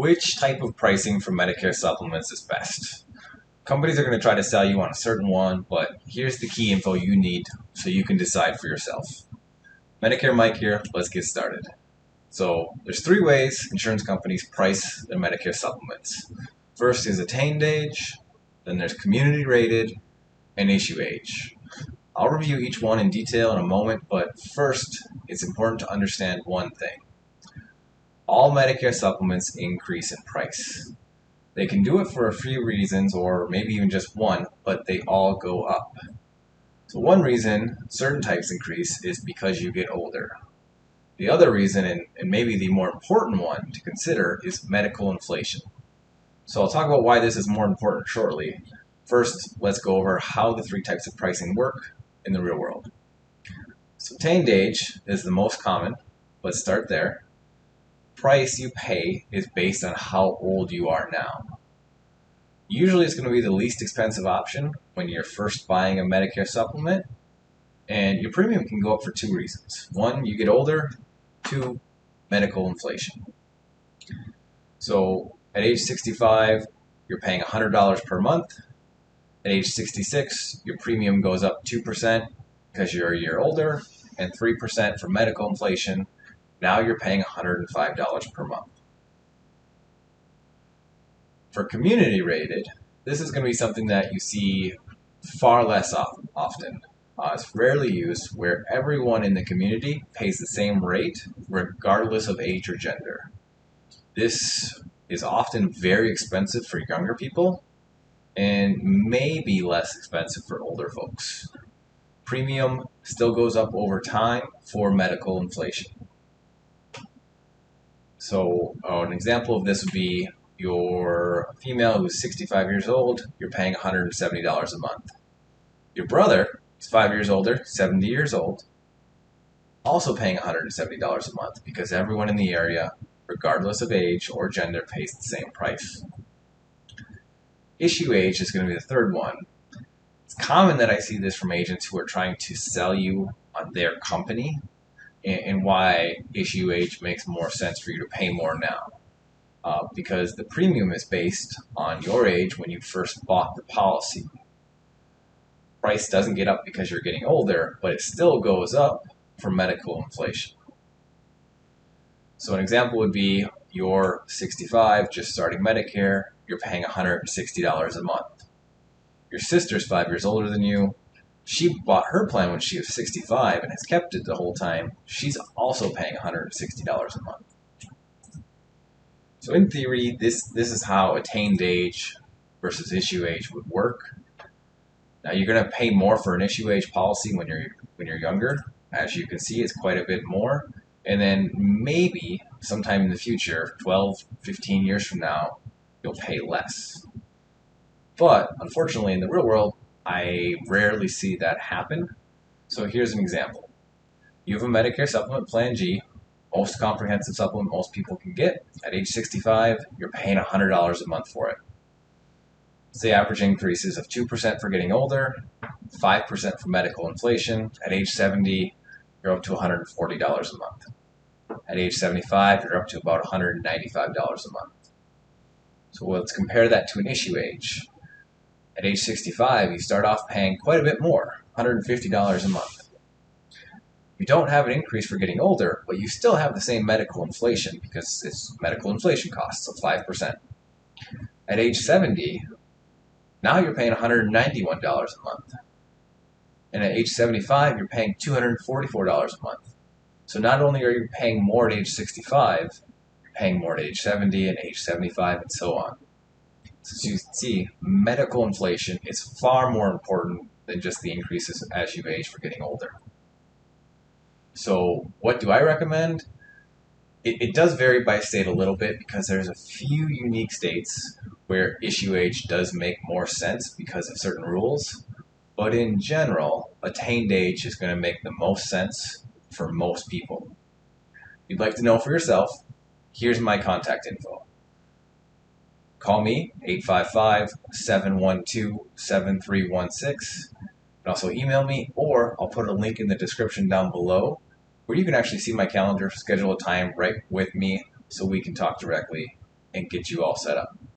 Which type of pricing for Medicare supplements is best? Companies are going to try to sell you on a certain one, but here's the key info you need so you can decide for yourself. Medicare Mike here, let's get started. So there's three ways insurance companies price their Medicare supplements. First is Attained Age, then there's Community Rated, and Issue Age. I'll review each one in detail in a moment, but first it's important to understand one thing. All Medicare supplements increase in price. They can do it for a few reasons, or maybe even just one, but they all go up. So one reason certain types increase is because you get older. The other reason, and maybe the more important one to consider, is medical inflation. So I'll talk about why this is more important shortly. First, let's go over how the three types of pricing work in the real world. So Attained Age is the most common. Let's start there. Price you pay is based on how old you are now. Usually it's going to be the least expensive option when you're first buying a Medicare supplement, and your premium can go up for two reasons. One, you get older. Two, medical inflation. So at age 65, you're paying $100 per month. At age 66, your premium goes up 2% because you're a year older, and 3% for medical inflation. Now you're paying $105 per month. For community rated, this is going to be something that you see far less often. It's rarely used, where everyone in the community pays the same rate regardless of age or gender. This is often very expensive for younger people and may be less expensive for older folks. Premium still goes up over time for medical inflation. So an example of this would be you're a female who's 65 years old, you're paying $170 a month. Your brother is 5 years older, 70 years old, also paying $170 a month because everyone in the area, regardless of age or gender, pays the same price. Issue age is going to be the third one. It's common that I see this from agents who are trying to sell you on their company and why issue age makes more sense for you to pay more now. Because the premium is based on your age when you first bought the policy. Price doesn't get up because you're getting older, but it still goes up for medical inflation. So an example would be you're 65, just starting Medicare, you're paying $160 a month. Your sister's 5 years older than you. She bought her plan when she was 65 and has kept it the whole time. She's also paying $160 a month. So in theory, this is how attained age versus issue age would work. Now you're going to pay more for an issue age policy when you're younger. As you can see, it's quite a bit more. And then maybe sometime in the future, 12, 15 years from now, you'll pay less. But unfortunately, in the real world, I rarely see that happen. So here's an example. You have a Medicare supplement plan G, most comprehensive supplement most people can get. At age 65, you're paying $100 a month for it. Say average increases of 2% for getting older, 5% for medical inflation. At age 70, you're up to $140 a month. At age 75, you're up to about $195 a month. So let's compare that to an issue age. At age 65, you start off paying quite a bit more, $150 a month. You don't have an increase for getting older, but you still have the same medical inflation because it's medical inflation costs of 5%. At age 70, now you're paying $191 a month. And at age 75, you're paying $244 a month. So not only are you paying more at age 65, you're paying more at age 70 and age 75 and so on. So as you can see, medical inflation is far more important than just the increases as you age for getting older. So what do I recommend? It does vary by state a little bit because there's a few unique states where issue age does make more sense because of certain rules. But in general, attained age is going to make the most sense for most people. If you'd like to know for yourself, here's my contact info. Call me, 855-712-7316. You can also email me, or I'll put a link in the description down below where you can actually see my calendar, schedule a time right with me so we can talk directly and get you all set up.